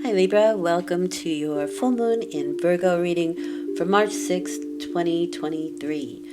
Hi Libra, welcome to your full moon in Virgo reading for March 6th, 2023.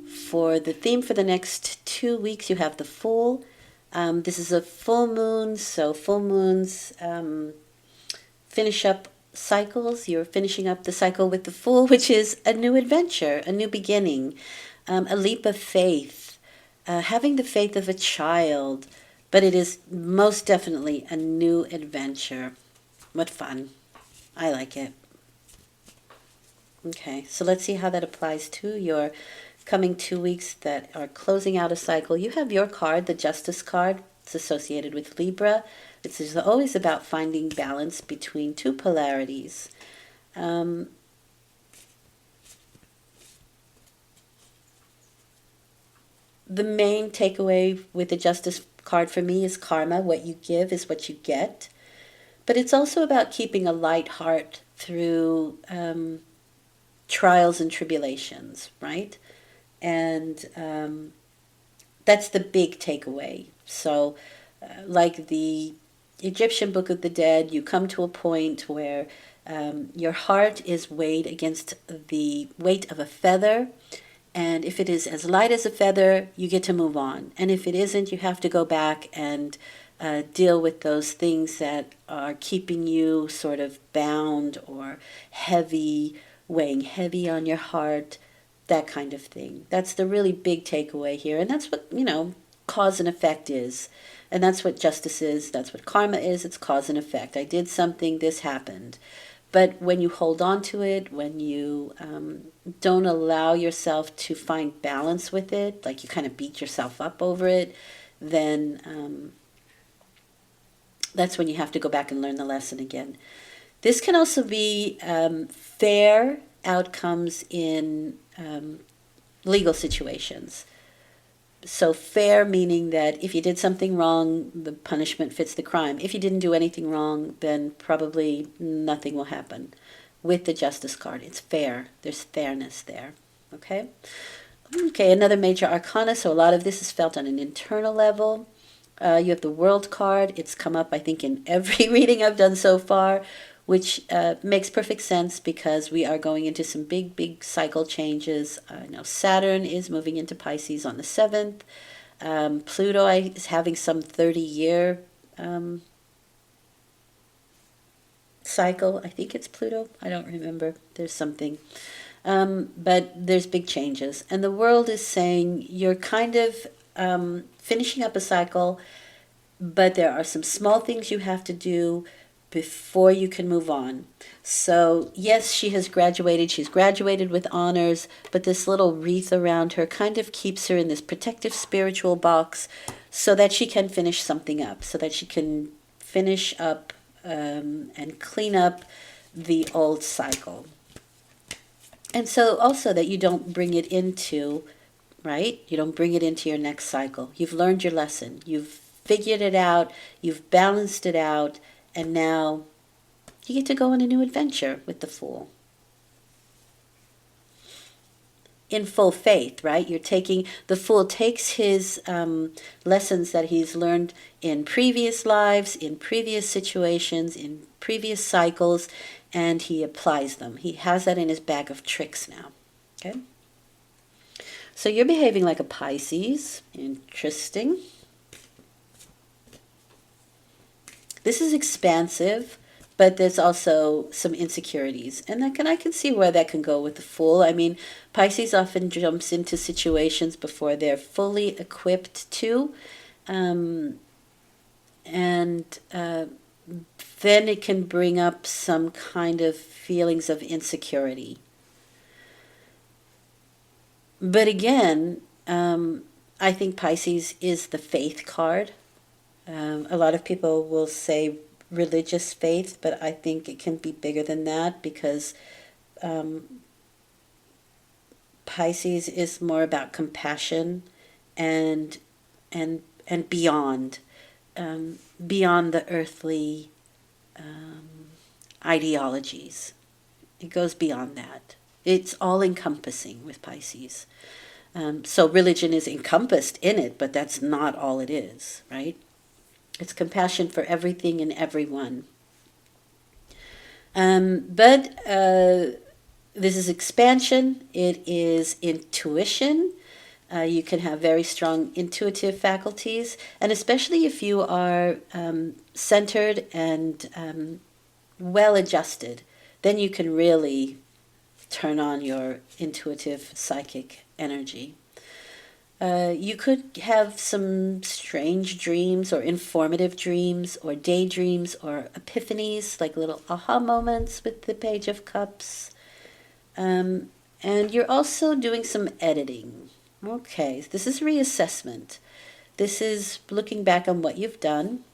For the theme for the next 2 weeks, you have the Fool. This is a full moon, so full moons finish up cycles. You're finishing up the cycle with the Fool, which is a new adventure, a new beginning, a leap of faith, having the faith of a child, but it is most definitely a new adventure. What fun. I like it. Okay, so let's see how that applies to your coming 2 weeks that are closing out a cycle. You have your card, the Justice card. It's associated with Libra. It's always about finding balance between two polarities. The main takeaway with the Justice card for me is karma. What you give is what you get. But it's also about keeping a light heart through trials and tribulations, right? And that's the big takeaway. So, like the Egyptian Book of the Dead, you come to a point where your heart is weighed against the weight of a feather. And if it is as light as a feather, you get to move on. And if it isn't, you have to go back and deal with those things that are keeping you sort of bound or heavy, weighing heavy on your heart, that kind of thing. That's the really big takeaway here. And that's what, cause and effect is. And that's what justice is. That's what karma is. It's cause and effect. I did something, this happened. But when you hold on to it, when you don't allow yourself to find balance with it, like you kind of beat yourself up over it, then that's when you have to go back and learn the lesson again. This can also be fair outcomes in legal situations. So fair meaning that if you did something wrong, the punishment fits the crime. If you didn't do anything wrong, then probably nothing will happen. With the Justice card, it's fair. There's fairness there. Okay? Okay, another major arcana. So a lot of this is felt on an internal level. You have the World card. It's come up, I think, in every reading I've done so far, which makes perfect sense because we are going into some big, big cycle changes. Now Saturn is moving into Pisces on the 7th. Pluto is having some 30-year cycle. I think it's Pluto. I don't remember. There's something. But there's big changes. And the World is saying you're kind of finishing up a cycle, but there are some small things you have to do before you can move on. So yes, she has graduated. She's graduated with honors, but this little wreath around her kind of keeps her in this protective spiritual box so that she can finish something up, so that she can finish up and clean up the old cycle. And so also that you don't bring it into, right? You don't bring it into your next cycle. You've learned your lesson. You've figured it out. You've balanced it out. And now you get to go on a new adventure with the Fool. In full faith, right? The Fool takes his lessons that he's learned in previous lives, in previous situations, in previous cycles, and he applies them. He has that in his bag of tricks now. Okay? So you're behaving like a Pisces. Interesting. This is expansive, but there's also some insecurities. And I can see where that can go with the Fool. I mean, Pisces often jumps into situations before they're fully equipped to. And then it can bring up some kind of feelings of insecurity. But again, I think Pisces is the faith card. A lot of people will say religious faith, but I think it can be bigger than that because Pisces is more about compassion and beyond the earthly ideologies. It goes beyond that. It's all encompassing with Pisces. So religion is encompassed in it, but that's not all it is, right? It's compassion for everything and everyone. But this is expansion. It is intuition. You can have very strong intuitive faculties, and especially if you are centered and well adjusted, then you can really turn on your intuitive psychic energy. You could have some strange dreams or informative dreams or daydreams or epiphanies, like little aha moments with the Page of Cups. And you're also doing some editing. Okay, this is reassessment. This is looking back on what you've done.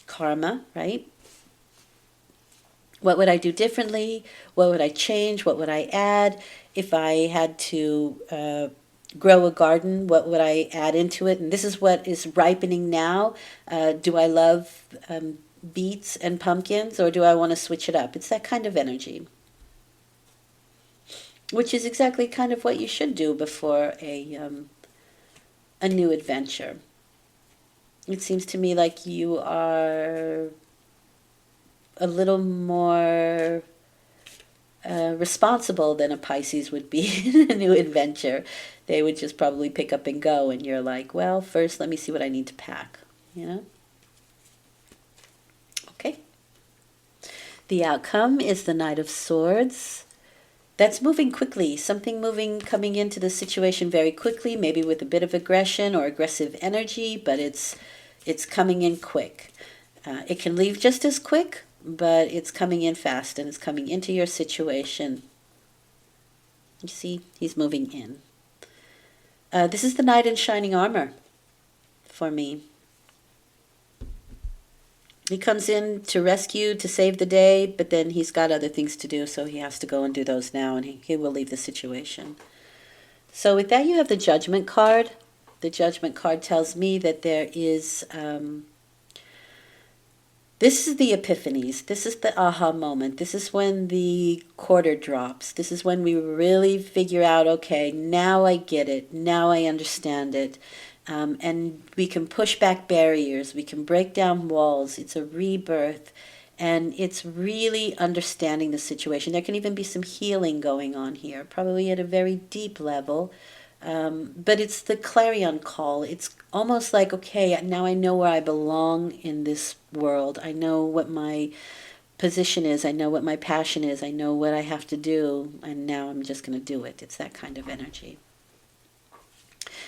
Karma, right? What would I do differently? What would I change? What would I add? If I had to grow a garden, what would I add into it? And this is what is ripening now. Do I love beets and pumpkins, or do I want to switch it up? It's that kind of energy, which is exactly kind of what you should do before a new adventure. It seems to me like you are a little more responsible than a Pisces would be in a new adventure. They would just probably pick up and go, and you're like, well, first let me see what I need to pack, you know? Okay. The outcome is the Knight of Swords. That's moving quickly, something moving, coming into the situation very quickly, maybe with a bit of aggression or aggressive energy, but it's coming in quick. It can leave just as quick, but it's coming in fast, and it's coming into your situation. You see, he's moving in. This is the Knight in shining armor for me. He comes in to rescue, to save the day, but then he's got other things to do, so he has to go and do those now, and he will leave the situation. So with that, you have the Judgment card. The Judgment card tells me that there is... this is the epiphanies. This is the aha moment. This is when the quarter drops. This is when we really figure out, okay, now I get it. Now I understand it. And we can push back barriers. We can break down walls. It's a rebirth. And it's really understanding the situation. There can even be some healing going on here, probably at a very deep level. But it's the clarion call. It's almost like, okay, now I know where I belong in this world. I know what my position is. I know what my passion is. I know what I have to do. And now I'm just going to do it. It's that kind of energy.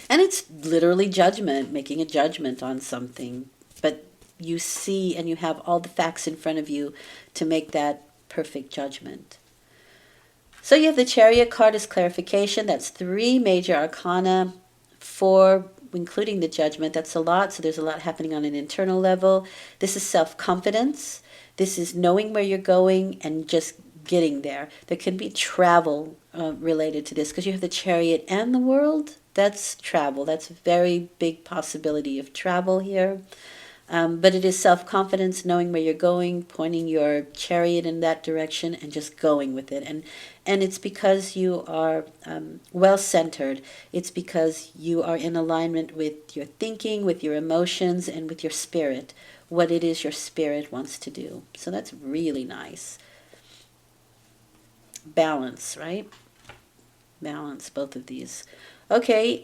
And it's literally judgment, making a judgment on something. But you see and you have all the facts in front of you to make that perfect judgment. So you have the Chariot card as clarification. That's 3 major arcana, 4 including the Judgment. That's a lot, so there's a lot happening on an internal level. This is self-confidence. This is knowing where you're going and just getting there. There can be travel related to this, because you have the Chariot and the World. That's travel. That's a very big possibility of travel here. But it is self-confidence, knowing where you're going, pointing your chariot in that direction, and just going with it. And it's because you are well-centered. It's because you are in alignment with your thinking, with your emotions, and with your spirit, what it is your spirit wants to do. So that's really nice. Balance, right? Balance, both of these. Okay,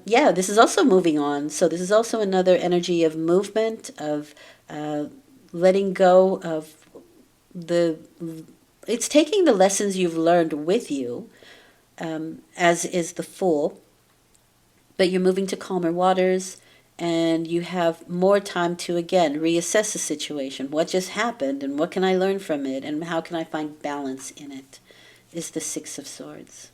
yeah, this is also moving on. So this is also another energy of movement, of letting go of the... It's taking the lessons you've learned with you, as is the Fool, but you're moving to calmer waters, and you have more time to, again, reassess the situation. What just happened, and what can I learn from it, and how can I find balance in it, is the Six of Swords.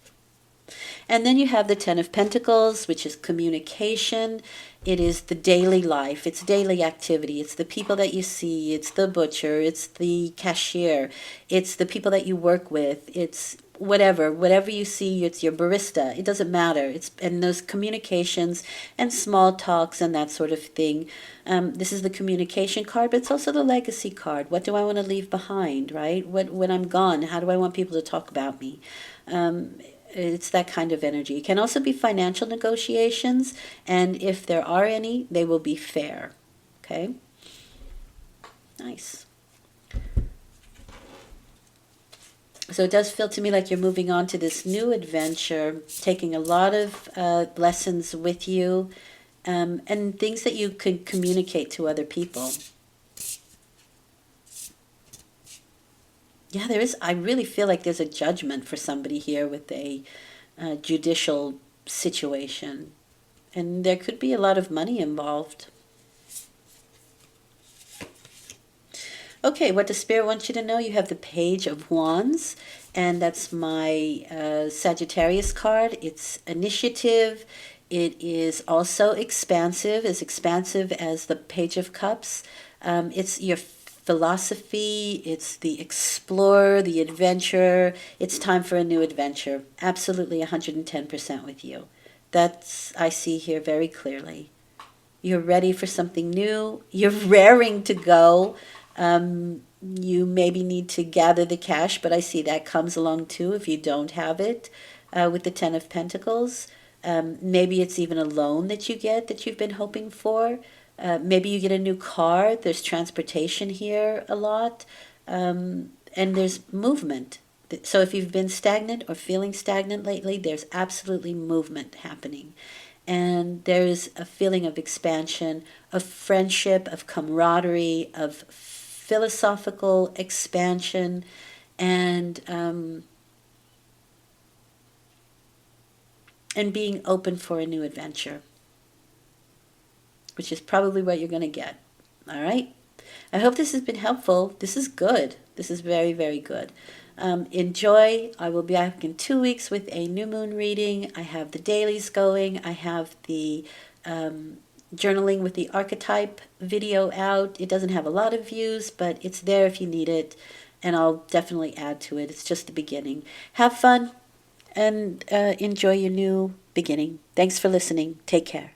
And then you have the Ten of Pentacles, which is communication. It is the daily life. It's daily activity. It's the people that you see. It's the butcher. It's the cashier. It's the people that you work with. It's whatever you see. It's your barista. It doesn't matter. And those communications and small talks and that sort of thing. This is the communication card, but it's also the legacy card. What do I want to leave behind, right? When I'm gone, how do I want people to talk about me? It's that kind of energy. It can also be financial negotiations, and if there are any, they will be fair. Okay? Nice. So it does feel to me like you're moving on to this new adventure, taking a lot of lessons with you, and things that you could communicate to other people. Yeah, there is. I really feel like there's a judgment for somebody here with a judicial situation. And there could be a lot of money involved. Okay, what the Spirit wants you to know, you have the Page of Wands, and that's my Sagittarius card. It's initiative. It is also expansive, as expansive as the Page of Cups. It's your philosophy, it's the explorer, the adventurer. It's time for a new adventure. Absolutely 110% with you. That's, I see here very clearly. You're ready for something new. You're raring to go. You maybe need to gather the cash, but I see that comes along too if you don't have it with the Ten of Pentacles. Maybe it's even a loan that you get that you've been hoping for. Maybe you get a new car. There's transportation here a lot. And there's movement. So if you've been stagnant or feeling stagnant lately, there's absolutely movement happening. And there's a feeling of expansion, of friendship, of camaraderie, of philosophical expansion, and being open for a new adventure, which is probably what you're going to get. All right? I hope this has been helpful. This is good. This is very, very good. Enjoy. I will be back in 2 weeks with a new moon reading. I have the dailies going. I have the journaling with the archetype video out. It doesn't have a lot of views, but it's there if you need it, and I'll definitely add to it. It's just the beginning. Have fun and enjoy your new beginning. Thanks for listening. Take care.